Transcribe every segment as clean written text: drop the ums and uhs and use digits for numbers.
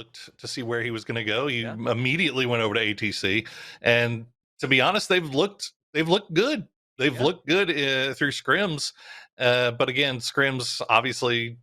looked to see where he was going to go. He Yeah. immediately went over to ATC, and to be honest, they've looked good. They've looked good through scrims, but again, scrims obviously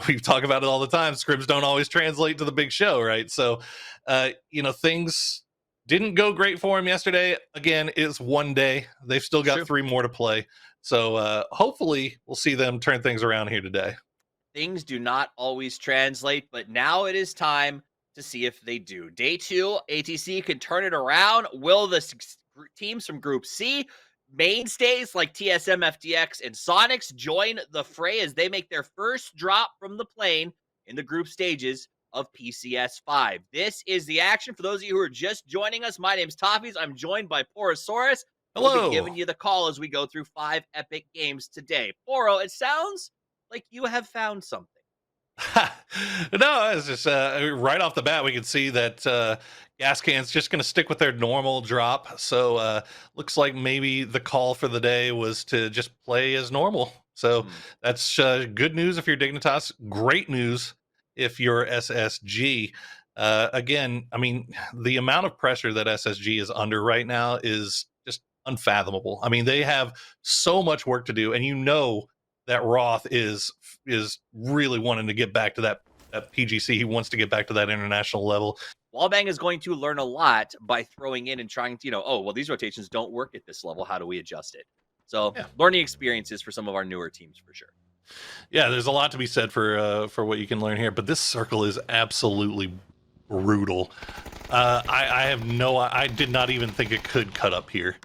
we talk about it all the time. Scrims don't always translate to the big show, right? So, things didn't go great for him yesterday. Again, it's one day. They've still got 3 more to play. So hopefully we'll see them turn things around here today. Things do not always translate, but now it is time to see if they do. Day 2, ATC can turn it around. Will the teams from Group C, mainstays like TSM, FDX, and SONIQS join the fray as they make their first drop from the plane in the group stages of PCS 5? This is the action. For those of you who are just joining us, my name's Toffees. I'm joined by Porosaurus. Hello. We'll be giving you the call as we go through 5 epic games today. Poro, it sounds like you have found something. No, it's just right off the bat, we can see that Gas Can's just going to stick with their normal drop. So looks like maybe the call for the day was to just play as normal. So that's good news if you're Dignitas. Great news if you're SSG. Again, I mean, the amount of pressure that SSG is under right now is just unfathomable. I mean, they have so much work to do, and you know that Roth is really wanting to get back to that PGC. He wants to get back to that international level. Wallbang is going to learn a lot by throwing in and trying to, oh, well, these rotations don't work at this level. How do we adjust it? So learning experiences for some of our newer teams for sure. Yeah, there's a lot to be said for what you can learn here, but this circle is absolutely brutal. I did not even think it could cut up here.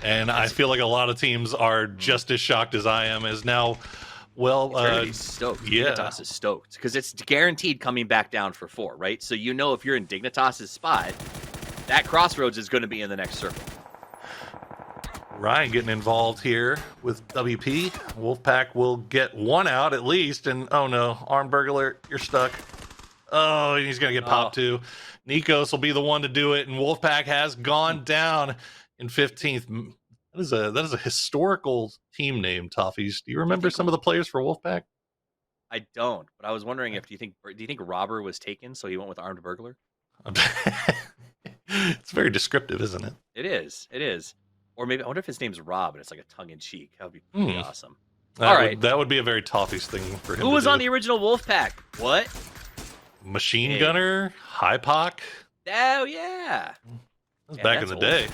And I feel like a lot of teams are just as shocked as I am. As now, well, stoked. Yeah, Dignitas is stoked because it's guaranteed coming back down for 4, right? So you know if you're in Dignitas's spot, that crossroads is going to be in the next circle. Ryan getting involved here with WP. Wolfpack will get 1 out at least, and oh no, armed burglar, you're stuck. Oh, and he's gonna get popped too. Nikos will be the one to do it, and Wolfpack has gone down in 15th. That is a historical team name, Toffees. Do you remember some of the players for Wolfpack? I don't, but I was wondering if do you think Robber was taken, so he went with armed burglar? It's very descriptive, isn't it? It is. Or maybe I wonder if his name's Rob and it's like a tongue in cheek. That would be pretty awesome. That would be a very Toffees thing for him. Who was on the original Wolfpack? What? Machine Gunner, Hypoc. Oh yeah. That was back in the day.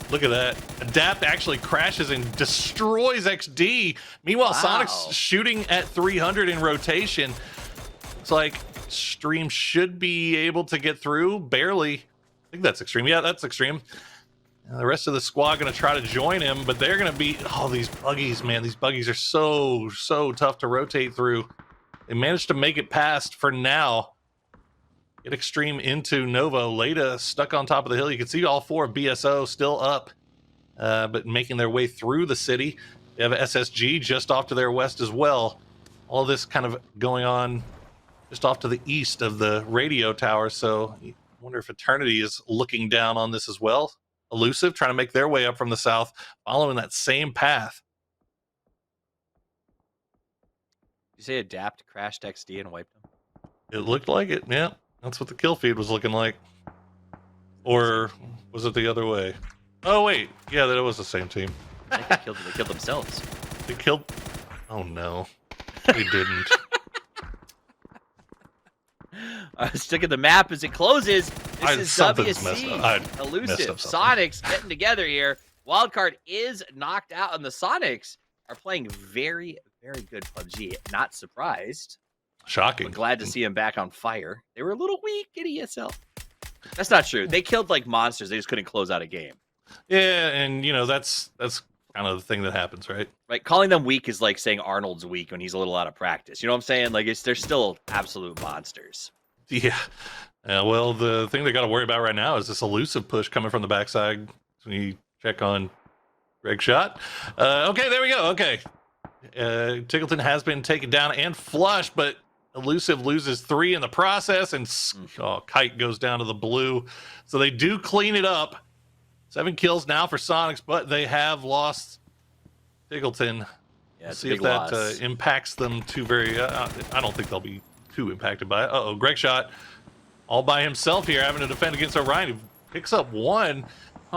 Look at that. Adapt actually crashes and destroys XD. Meanwhile, SONIQS shooting at 300 in rotation. It's like Stream should be able to get through. Barely. I think that's Extreme. Yeah, that's Extreme. The rest of the squad going to try to join him, but they're going to be... Oh, these buggies, man. These buggies are so tough to rotate through. They managed to make it past for now. Get Extreme into Nova. Leda stuck on top of the hill. You can see all 4 of BSO still up, but making their way through the city. They have SSG just off to their west as well. All this kind of going on just off to the east of the radio tower. So I wonder if Eternity is looking down on this as well. Elusive trying to make their way up from the south, following that same path. You say Adapt crashed XD and wiped him? It looked like it, yeah. That's what the kill feed was looking like. Or was it the other way? Oh, wait. Yeah, that was the same team. I think they killed themselves. They killed... Oh, no. They didn't. Stick at the map as it closes. This is WC, Elusive, SONIQS getting together here. Wildcard is knocked out, and the SONIQS are playing very, very good PUBG. Not surprised. Shocking. But glad to see him back on fire. They were a little weak at ESL. That's not true. They killed like monsters. They just couldn't close out a game. Yeah, and that's kind of the thing that happens, right? Right. Calling them weak is like saying Arnold's weak when he's a little out of practice. You know what I'm saying? Like they're still absolute monsters. Yeah. Well, the thing they got to worry about right now is this elusive push coming from the backside. So you check on Greg Shot. Okay, there we go. Okay. Tickleton has been taken down and flushed, but Elusive loses 3 in the process, and Kite goes down to the blue. So they do clean it up. 7 kills now for SONIQS, but they have lost Tickleton. Yeah, see if that impacts them too very... I don't think they'll be too impacted by it. Uh-oh, Greg Shot all by himself here, having to defend against Orion. He picks up one,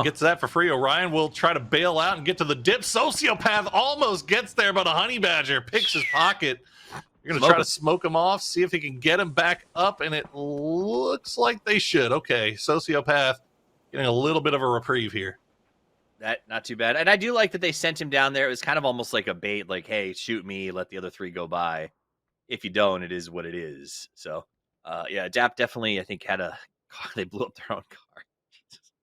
gets that for free. Orion will try to bail out and get to the dip. Sociopath almost gets there, but a Honey Badger picks his pocket. You're going to try to smoke him off, see if he can get him back up, and it looks like they should. Okay, Sociopath getting a little bit of a reprieve here. That not too bad. And I do like that they sent him down there. It was kind of almost like a bait, like, hey, shoot me, let the other three go by. If you don't, it is what it is. So, yeah, DAP definitely, I think, had a car. They blew up their own car.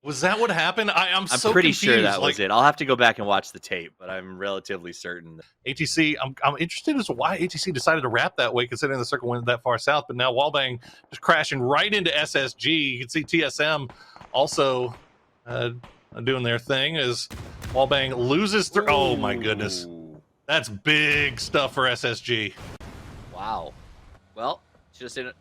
Was that what happened? I'm so pretty confused. Sure that was it. I'll have to go back and watch the tape, but I'm relatively certain. ATC, I'm interested as to why ATC decided to wrap that way, considering the circle went that far south. But now Wallbang just crashing right into SSG. You can see TSM also doing their thing as Wallbang loses through. Oh my goodness, that's big stuff for SSG. Wow. Well, just into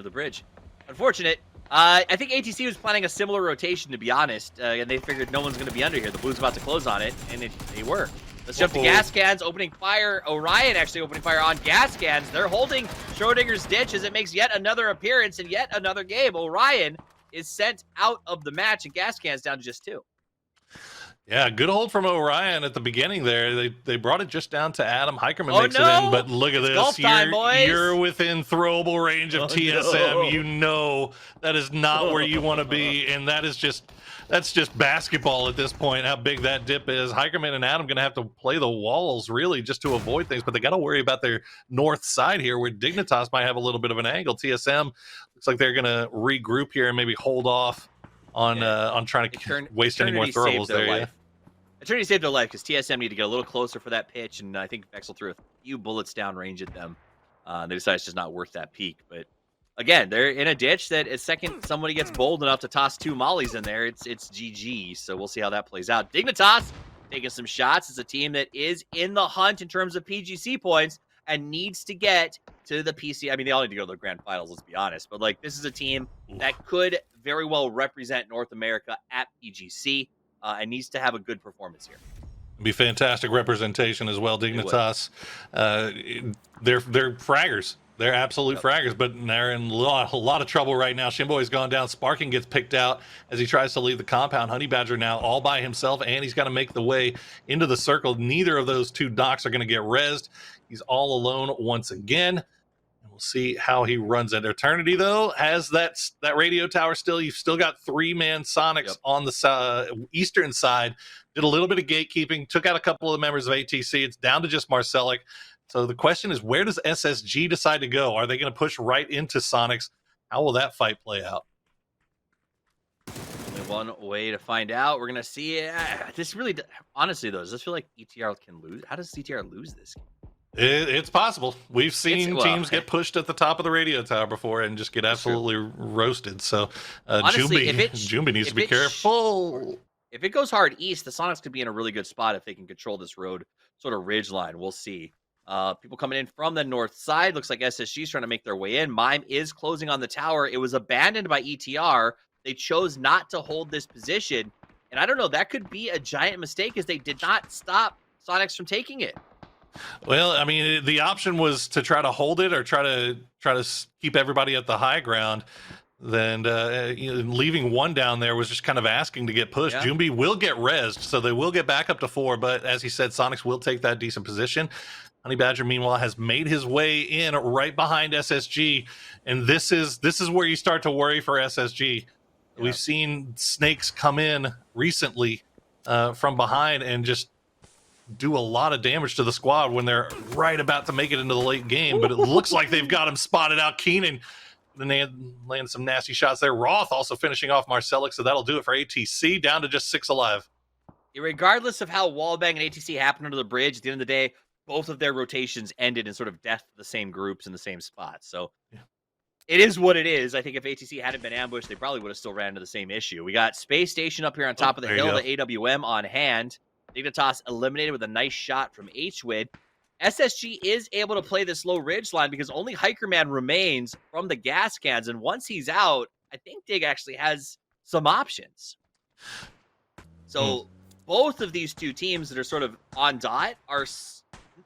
the bridge. Unfortunate. I think ATC was planning a similar rotation, to be honest, and they figured no one's going to be under here. The Blues about to close on it, and they were. Let's jump to gas cans, opening fire. Orion actually opening fire on gas cans. They're holding Schrodinger's ditch as it makes yet another appearance and yet another game. Orion is sent out of the match, and gas cans down to just 2. Yeah, good hold from Orion at the beginning there. They brought it just down to Adam. Hikerman makes it in, but look at this. Golf time, boys. You're within throwable range of TSM. No. You know that is not where you want to be, and that's just basketball at this point, how big that dip is. Hikerman and Adam going to have to play the walls, really, just to avoid things, but they got to worry about their north side here, where Dignitas might have a little bit of an angle. TSM looks like they're going to regroup here and maybe hold off on trying to waste any more throwables there. Yeah. Eternity saved their life because TSM need to get a little closer for that pitch, and I think Vexel threw a few bullets downrange at them. They decided it's just not worth that peak. But again, they're in a ditch that as second somebody gets bold enough to toss 2 mollies in there, it's GG. So we'll see how that plays out. Dignitas taking some shots. It's a team that is in the hunt in terms of PGC points and needs to get to the PC. I mean, they all need to go to the grand finals, let's be honest. But like, this is a team that could very well represent North America at PGC. And needs to have a good performance here. Be fantastic representation as well. Dignitas, they're fraggers. They're absolute fraggers, but they're in a lot of trouble right now. Shimboy's gone down. Sparking gets picked out as he tries to leave the compound. Honey Badger now all by himself, and he's got to make the way into the circle. Neither of those 2 docks are going to get rezzed. He's all alone once again. See how he runs it. Eternity, though, has that radio tower still. You've still got 3-man Sonics on the eastern side. Did a little bit of gatekeeping, took out a couple of the members of ATC. It's down to just Marcelic. So the question is, where does SSG decide to go? Are they going to push right into Sonics? How will that fight play out? Only one way to find out. We're going to see. This really, honestly, though, does this feel like ETR can lose? How does ETR lose this game? It's possible. We've seen teams get pushed at the top of the radio tower before and just get absolutely roasted. So honestly, Jumbi needs to be careful. If it goes hard east, the Sonics could be in a really good spot if they can control this road sort of ridge line. We'll see. People coming in from the north side. Looks like SSG is trying to make their way in. M1ME is closing on the tower. It was abandoned by ETR. They chose not to hold this position. And I don't know, that could be a giant mistake as they did not stop Sonics from taking it. Well, I mean, the option was to try to hold it or try to keep everybody at the high ground. Then leaving one down there was just kind of asking to get pushed. Yeah. Jumbi will get rezzed, so they will get back up to 4. But as he said, Sonics will take that decent position. Honey Badger, meanwhile, has made his way in right behind SSG, and this is where you start to worry for SSG. Yeah. We've seen snakes come in recently from behind and just do a lot of damage to the squad when they're right about to make it into the late game, but it looks like they've got him spotted out. Keenan then they land some nasty shots there. Roth also finishing off Marcelic, so that'll do it for ATC, down to just 6 alive. Regardless of how Wallbang and ATC happened under the bridge, at the end of the day, both of their rotations ended in sort of death to the same groups in the same spot. So it is what it is. I think if ATC hadn't been ambushed, they probably would have still ran into the same issue. We got Space Station up here on top of the hill, the AWM on hand. Dignitas eliminated with a nice shot from Hwinn. SSG is able to play this low ridge line because only Hikerman remains from the gas cans. And once he's out, I think Dig actually has some options. So both of these 2 teams that are sort of on dot are,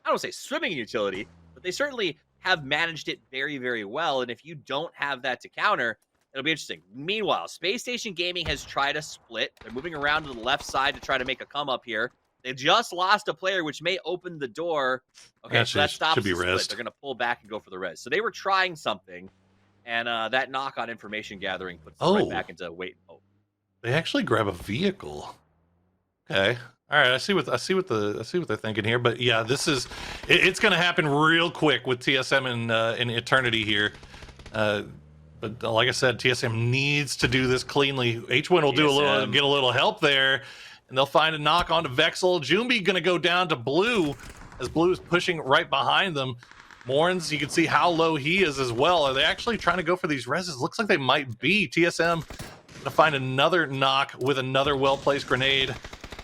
I don't say swimming in utility, but they certainly have managed it very, very well. And if you don't have that to counter, it'll be interesting. Meanwhile, Space Station Gaming has tried a split. They're moving around to the left side to try to make a come up here. They just lost a player, which may open the door. Okay, so that stops the split. They're going to pull back and go for the res. So they were trying something, and that knock on information gathering puts them right back into wait. Oh, they actually grab a vehicle. Okay. All right, I see what they're thinking here, but yeah, it's going to happen real quick with TSM in Eternity here. But like I said, TSM needs to do this cleanly. Hwinn will get a little help there, and they'll find a knock onto Vexel. Jumbi going to go down to Blue as Blue is pushing right behind them. Morns, you can see how low he is as well. Are they actually trying to go for these reses? Looks like they might be. TSM going to find another knock with another well-placed grenade,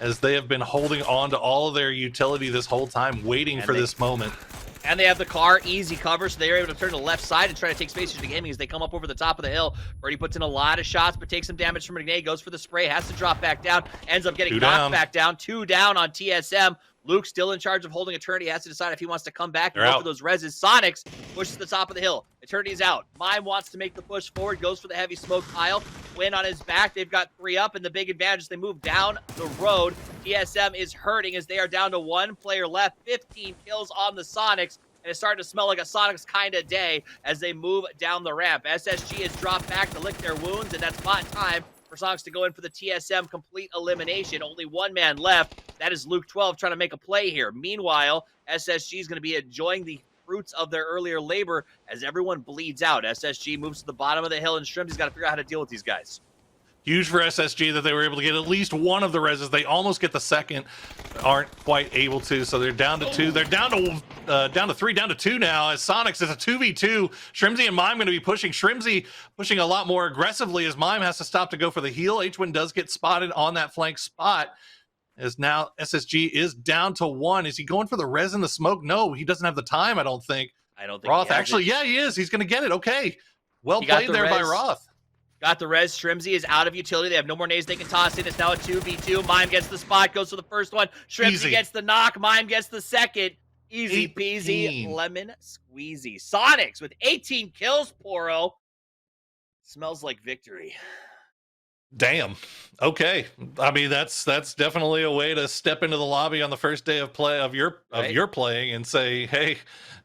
as they have been holding on to all of their utility this whole time, waiting for this moment. And they have the car, easy cover, so they're able to turn to the left side and try to take Space Station Gaming as they come up over the top of the hill. Birdie puts in a lot of shots, but takes some damage from a grenade, goes for the spray, has to drop back down, ends up getting knocked back down. 2 down on TSM. Luke still in charge of holding Eternity, has to decide if he wants to come back and go for those reses. SONIQS pushes the top of the hill. Eternity's out. M1ME wants to make the push forward, goes for the heavy smoke pile. Hwinn on his back. They've got 3 up, and the big advantage is they move down the road. TSM is hurting as they are down to 1 player left. 15 kills on the SONIQS, and it's starting to smell like a SONIQS kind of day as they move down the ramp. SSG has dropped back to lick their wounds, and that's bot time for SONIQS to go in for the TSM complete elimination. Only 1 man left. That is Luke 12 trying to make a play here. Meanwhile, SSG is going to be enjoying the fruits of their earlier labor as everyone bleeds out. SSG moves to the bottom of the hill, and Shrimzy's got to figure out how to deal with these guys. Huge for SSG that they were able to get at least one of the reses. They almost get the second, aren't quite able to, so they're down to 2. They're down to 3, down to 2 now, as SONIQS is a 2v2. Shrimzy and M1ME going to be pushing. Shrimzy pushing a lot more aggressively as M1ME has to stop to go for the heal. Hwinn does get spotted on that flank spot, as now SSG is down to 1. Is he going for the res in the smoke? No, he doesn't have the time, I don't think. Roth, actually, yeah, he is. He's going to get it. Okay. Well played there by Roth. Got the res. Shrimzy is out of utility. They have no more nades they can toss in. It's now a 2v2. M1ME gets the spot, goes for the first one. Shrimzy gets the knock. M1ME gets the second. Easy peasy, lemon squeezy. SONIQS with 18 kills, Poro. Smells like victory. Damn. Okay. I mean, that's definitely a way to step into the lobby on the first day of play of your playing and say, hey,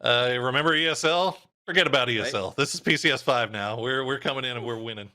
remember ESL? Forget about ESL. This is PCS 5 now. We're coming in and we're winning.